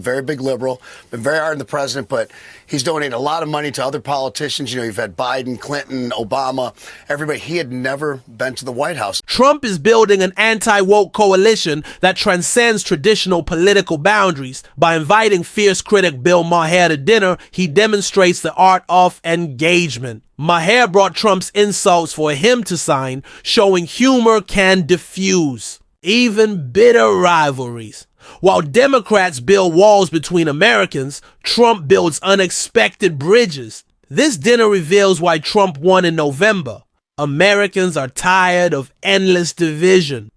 Very big liberal, been very hard on the president, but he's donated a lot of money to other politicians. You know, you've had Biden, Clinton, Obama, everybody. He had never been to the White House. Trump is building an anti-woke coalition that transcends traditional political boundaries. By inviting fierce critic Bill Maher to dinner, he demonstrates the art of engagement. Maher brought Trump's insults for him to sign, showing humor can diffuse even bitter rivalries. While Democrats build walls between Americans, Trump builds unexpected bridges. This dinner reveals why Trump won in November. Americans are tired of endless division.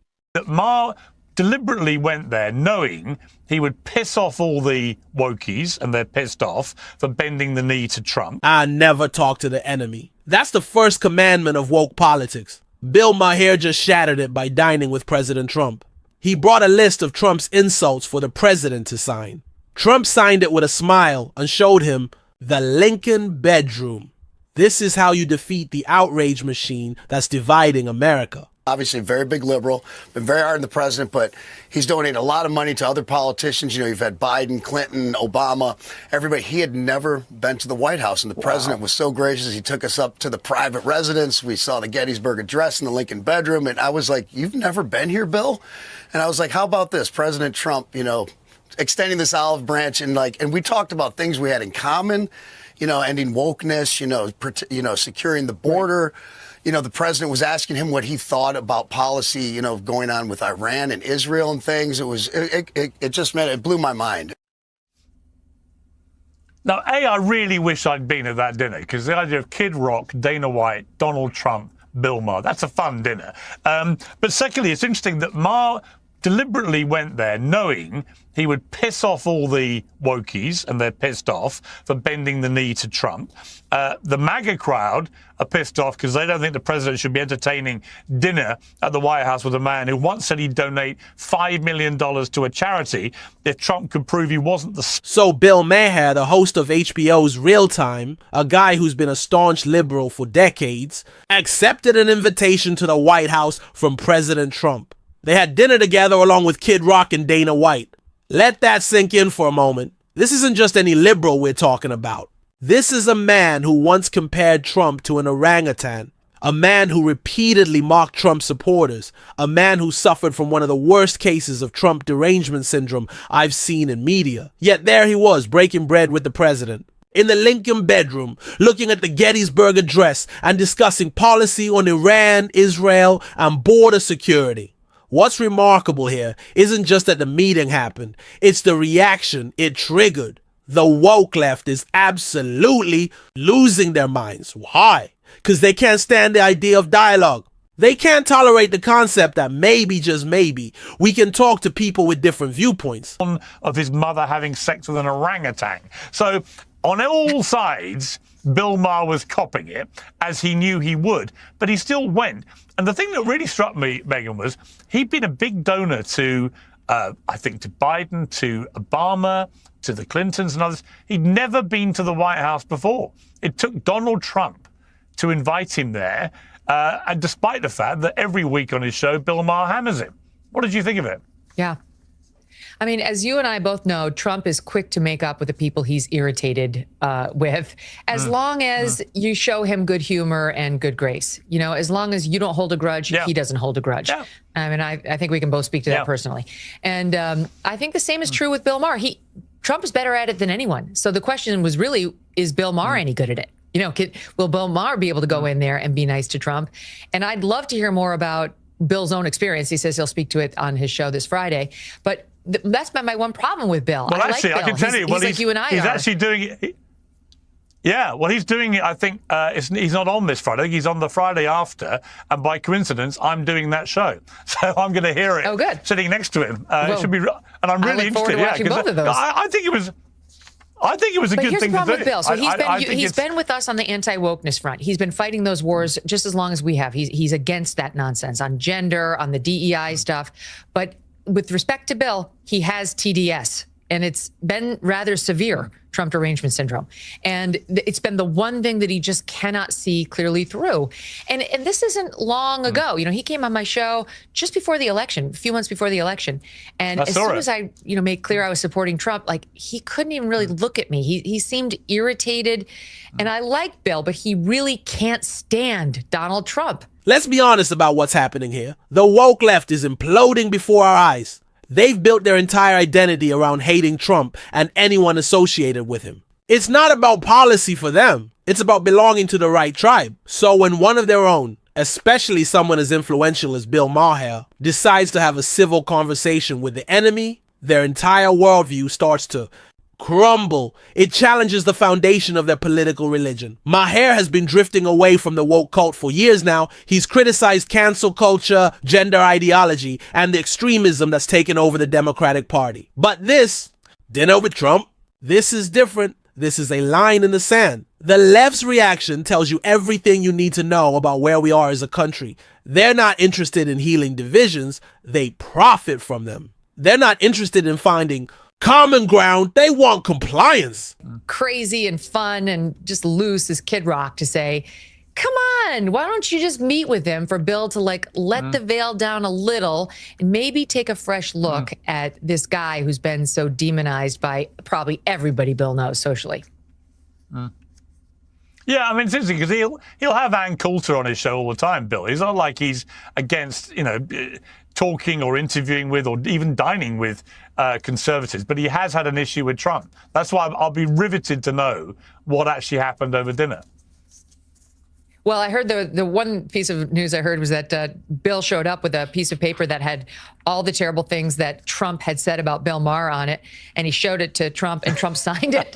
Maher deliberately went there knowing he would piss off all the wokies, and they're pissed off for bending the knee to Trump. I never talk to the enemy. That's the first commandment of woke politics. Bill Maher just shattered it by dining with President Trump. He brought a list of Trump's insults for the president to sign. Trump signed it with a smile and showed him the Lincoln bedroom. This is how you defeat the outrage machine that's dividing America. Obviously, very big liberal, been very hard on the president, but he's donated a lot of money to other politicians. You know, you've had Biden, Clinton, Obama, everybody. He had never been to the White House, and the president was so gracious. He took us up to the private residence. We saw the Gettysburg Address in the Lincoln bedroom, and I was like, "You've never been here, Bill?" And I was like, "How about this, President Trump? You know, extending this olive branch and we talked about things we had in common. You know, ending wokeness. You know, securing the border." You know, the president was asking him what he thought about policy, you know, going on with Iran and Israel and things. It just it blew my mind. Now, I really wish I'd been at that dinner, because the idea of Kid Rock, Dana White, Donald Trump, Bill Maher, that's a fun dinner. But secondly, it's interesting that Maher deliberately went there knowing he would piss off all the wokies, and they're pissed off for bending the knee to Trump. The MAGA crowd are pissed off because they don't think the president should be entertaining dinner at the White House with a man who once said he'd donate $5 million to a charity if Trump could prove he wasn't the... So Bill Maher, the host of HBO's Real Time, a guy who's been a staunch liberal for decades, accepted an invitation to the White House from President Trump. They had dinner together along with Kid Rock and Dana White. Let that sink in for a moment. This isn't just any liberal we're talking about. This is a man who once compared Trump to an orangutan, a man who repeatedly mocked Trump supporters, a man who suffered from one of the worst cases of Trump derangement syndrome I've seen in media. Yet there he was, breaking bread with the president, in the Lincoln bedroom, looking at the Gettysburg Address and discussing policy on Iran, Israel, and border security. What's remarkable here isn't just that the meeting happened, it's the reaction it triggered. The woke left is absolutely losing their minds. Why? Because they can't stand the idea of dialogue. They can't tolerate the concept that maybe, just maybe, we can talk to people with different viewpoints. Of his mother having sex with an orangutan. So on all sides, Bill Maher was copying it, as he knew he would, but he still went. And the thing that really struck me, Megan, was he'd been a big donor to, I think, to Biden, to Obama, to the Clintons and others. He'd never been to the White House before. It took Donald Trump to invite him there, and despite the fact that every week on his show, Bill Maher hammers him. What did you think of it? Yeah. I mean, as you and I both know, Trump is quick to make up with the people he's irritated with, as long as you show him good humor and good grace. You know, as long as you don't hold a grudge, he doesn't hold a grudge. Yeah. I mean, I think we can both speak to that personally. And I think the same is true with Bill Maher. Trump is better at it than anyone. So the question was really, is Bill Maher any good at it? You know, will Bill Maher be able to go in there and be nice to Trump? And I'd love to hear more about Bill's own experience. He says he'll speak to it on his show this Friday. But that's my one problem with Bill. Well, actually, I can tell you, he's like you and I he's are. actually doing it. Yeah, well, he's doing it, I think, he's not on this Friday. He's on the Friday after, and by coincidence, I'm doing that show. So I'm going to hear it. Oh, good. Sitting next to him. It should be, and I'm really interested. I look forward to watching both of those. I think it was a good thing to do. But here's the problem with Bill. So he's been with us on the anti-wokeness front. He's been fighting those wars just as long as we have. He's against that nonsense on gender, on the DEI stuff. But with respect to Bill, he has TDS. and it's been rather severe, Trump derangement syndrome. And it's been the one thing that he just cannot see clearly through. And this isn't long ago. You know, he came on my show just before the election, a few months before the election. And as soon as I, made clear I was supporting Trump, like, he couldn't even really look at me. He seemed irritated. And I like Bill, but he really can't stand Donald Trump. Let's be honest about what's happening here. The woke left is imploding before our eyes. They've built their entire identity around hating Trump and anyone associated with him. It's not about policy for them. It's about belonging to the right tribe. So when one of their own, especially someone as influential as Bill Maher, decides to have a civil conversation with the enemy, their entire worldview starts to crumble. It challenges the foundation of their political religion. Maher has been drifting away from the woke cult for years now. He's criticized cancel culture, gender ideology, and the extremism that's taken over the Democratic Party. But this, dinner with Trump, this is different. This is a line in the sand. The left's reaction tells you everything you need to know about where we are as a country. They're not interested in healing divisions. They profit from them. They're not interested in finding common ground. They want compliance. Crazy and fun and just loose as Kid Rock to say, come on, why don't you just meet with him for Bill to let the veil down a little and maybe take a fresh look at this guy who's been so demonized by probably everybody Bill knows socially. Yeah, I mean, it's interesting because he'll have Ann Coulter on his show all the time, Bill. He's not like he's against, talking or interviewing with or even dining with conservatives, but he has had an issue with Trump. That's why I'll be riveted to know what actually happened over dinner. Well, I heard the one piece of news I heard was that Bill showed up with a piece of paper that had all the terrible things that Trump had said about Bill Maher on it, and he showed it to Trump, and Trump signed it.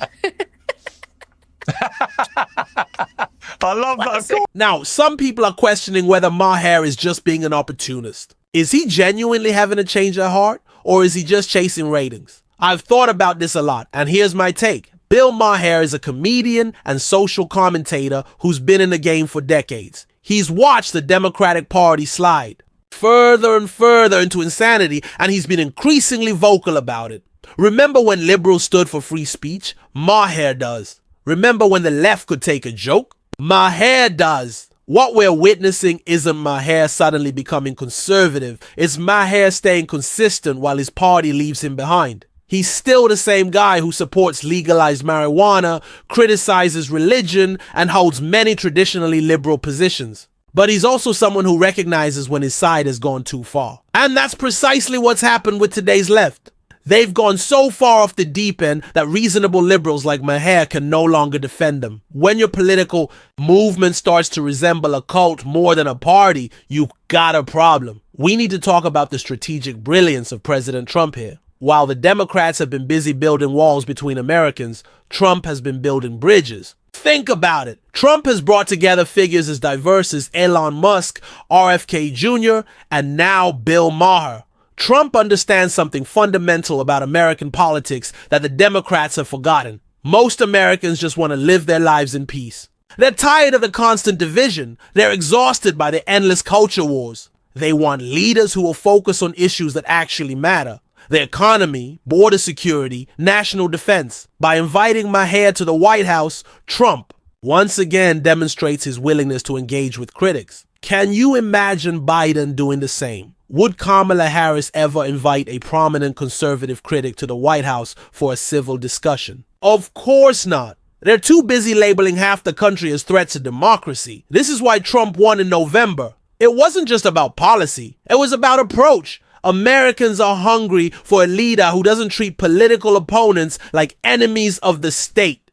I love that. Now, some people are questioning whether Maher is just being an opportunist. Is he genuinely having a change of heart, or is he just chasing ratings? I've thought about this a lot, and here's my take. Bill Maher is a comedian and social commentator who's been in the game for decades. He's watched the Democratic Party slide further and further into insanity, and he's been increasingly vocal about it. Remember when liberals stood for free speech? Maher does. Remember when the left could take a joke? Maher does. What we're witnessing isn't Maher suddenly becoming conservative. It's Maher staying consistent while his party leaves him behind. He's still the same guy who supports legalized marijuana, criticizes religion, and holds many traditionally liberal positions. But he's also someone who recognizes when his side has gone too far. And that's precisely what's happened with today's left. They've gone so far off the deep end that reasonable liberals like Maher can no longer defend them. When your political movement starts to resemble a cult more than a party, you got a problem. We need to talk about the strategic brilliance of President Trump here. While the Democrats have been busy building walls between Americans, Trump has been building bridges. Think about it. Trump has brought together figures as diverse as Elon Musk, RFK Jr., and now Bill Maher. Trump understands something fundamental about American politics that the Democrats have forgotten. Most Americans just want to live their lives in peace. They're tired of the constant division. They're exhausted by the endless culture wars. They want leaders who will focus on issues that actually matter. The economy, border security, national defense. By inviting Maher to the White House, Trump once again demonstrates his willingness to engage with critics. Can you imagine Biden doing the same? Would Kamala Harris ever invite a prominent conservative critic to the White House for a civil discussion? Of course not. They're too busy labeling half the country as threats to democracy. This is why Trump won in November. It wasn't just about policy. It was about approach. Americans are hungry for a leader who doesn't treat political opponents like enemies of the state.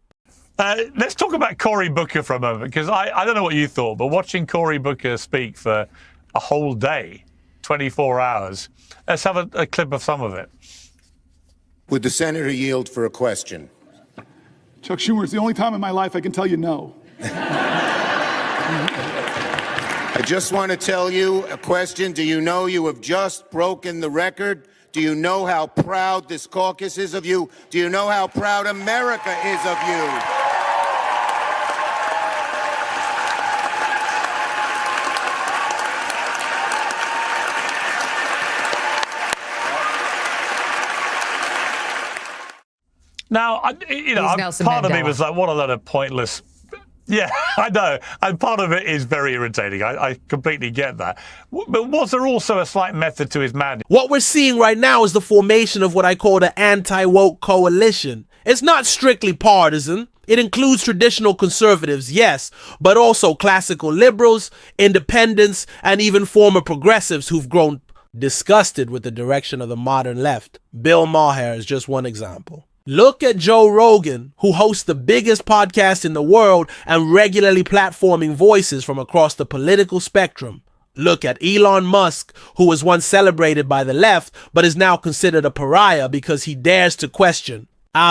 Let's talk about Cory Booker for a moment, because I don't know what you thought, but watching Cory Booker speak for a whole day, 24 hours, let's have a clip of some of it. Would the senator yield for a question? Chuck Schumer, it's the only time in my life I can tell you no. I just want to tell you a question. Do you know you have just broken the record? Do you know how proud this caucus is of you? Do you know how proud America is of you? Now, He's Nelson part of me Mandela. was like, what a load of pointless. Yeah, I know. And part of it is very irritating. I completely get that. But was there also a slight method to his madness? What we're seeing right now is the formation of what I call the anti-woke coalition. It's not strictly partisan. It includes traditional conservatives, yes, but also classical liberals, independents, and even former progressives who've grown disgusted with the direction of the modern left. Bill Maher is just one example. Look at Joe Rogan, who hosts the biggest podcast in the world and regularly platforming voices from across the political spectrum. Look at Elon Musk, who was once celebrated by the left, but is now considered a pariah because he dares to question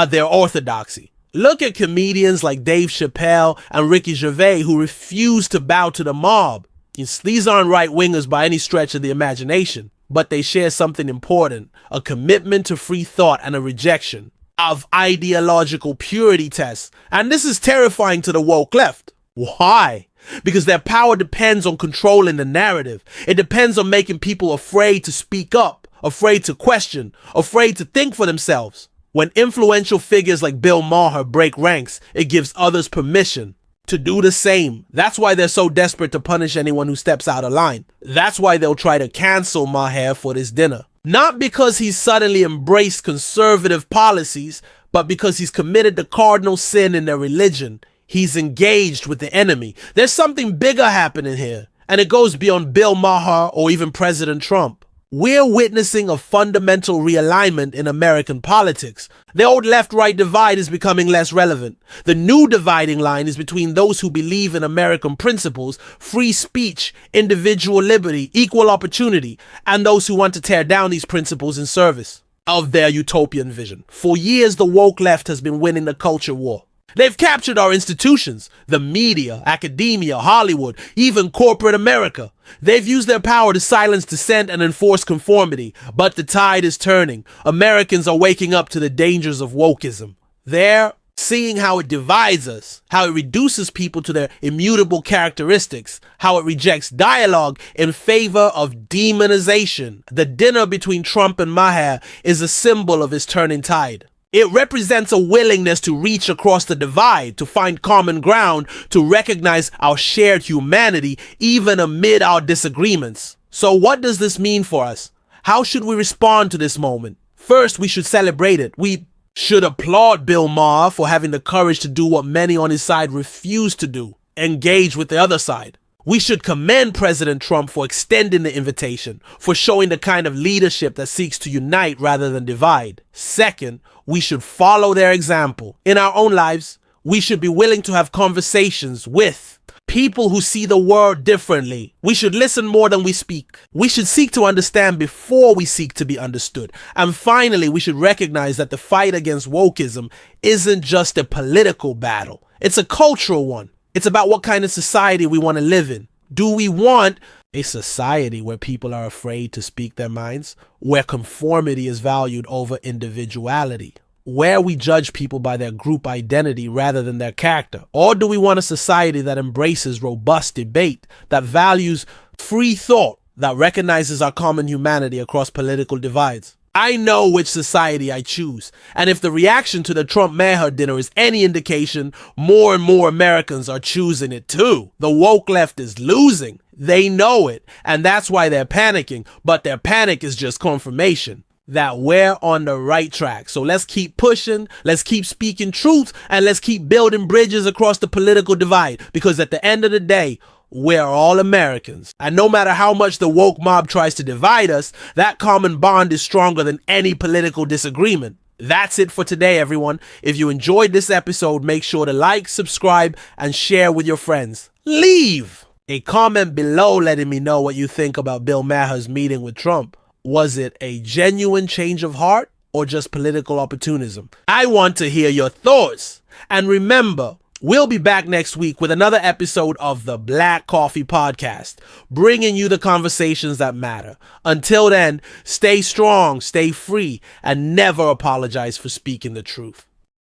their orthodoxy. Look at comedians like Dave Chappelle and Ricky Gervais, who refuse to bow to the mob. These aren't right-wingers by any stretch of the imagination, but they share something important, a commitment to free thought and a rejection of ideological purity tests. And this is terrifying to the woke left. Why? Because their power depends on controlling the narrative. It depends on making people afraid to speak up, afraid to question, afraid to think for themselves. When influential figures like Bill Maher break ranks, it gives others permission to do the same. That's why they're so desperate to punish anyone who steps out of line. That's why they'll try to cancel Maher for this dinner. Not because he's suddenly embraced conservative policies, but because he's committed the cardinal sin in their religion. He's engaged with the enemy. There's something bigger happening here, and it goes beyond Bill Maher or even President Trump. We're witnessing a fundamental realignment in American politics. The old left-right divide is becoming less relevant. The new dividing line is between those who believe in American principles, free speech, individual liberty, equal opportunity, and those who want to tear down these principles in service of their utopian vision. For years, the woke left has been winning the culture war. They've captured our institutions, the media, academia, Hollywood, even corporate America. They've used their power to silence dissent and enforce conformity. But the tide is turning. Americans are waking up to the dangers of wokeism. They're seeing how it divides us, how it reduces people to their immutable characteristics, how it rejects dialogue in favor of demonization. The dinner between Trump and Maher is a symbol of this turning tide. It represents a willingness to reach across the divide, to find common ground, to recognize our shared humanity, even amid our disagreements. So what does this mean for us? How should we respond to this moment? First, we should celebrate it. We should applaud Bill Maher for having the courage to do what many on his side refuse to do, engage with the other side. We should commend President Trump for extending the invitation, for showing the kind of leadership that seeks to unite rather than divide. Second, we should follow their example. In our own lives, we should be willing to have conversations with people who see the world differently. We should listen more than we speak. We should seek to understand before we seek to be understood. And finally, we should recognize that the fight against wokeism isn't just a political battle. It's a cultural one. It's about what kind of society we want to live in. Do we want a society where people are afraid to speak their minds, where conformity is valued over individuality, where we judge people by their group identity rather than their character? Or do we want a society that embraces robust debate, that values free thought, that recognizes our common humanity across political divides? I know which society I choose, and if the reaction to the Trump-Maher dinner is any indication, more and more Americans are choosing it too. The woke left is losing. They know it, and that's why they're panicking, but their panic is just confirmation that we're on the right track. So let's keep pushing, let's keep speaking truth, and let's keep building bridges across the political divide, because at the end of the day, we're all Americans. And no matter how much the woke mob tries to divide us, that common bond is stronger than any political disagreement. That's it for today, everyone. If you enjoyed this episode, make sure to like, subscribe, and share with your friends. Leave a comment below letting me know what you think about Bill Maher's meeting with Trump. Was it a genuine change of heart or just political opportunism? I want to hear your thoughts. And remember, we'll be back next week with another episode of the Black Coffee Podcast, bringing you the conversations that matter. Until then, stay strong, stay free, and never apologize for speaking the truth.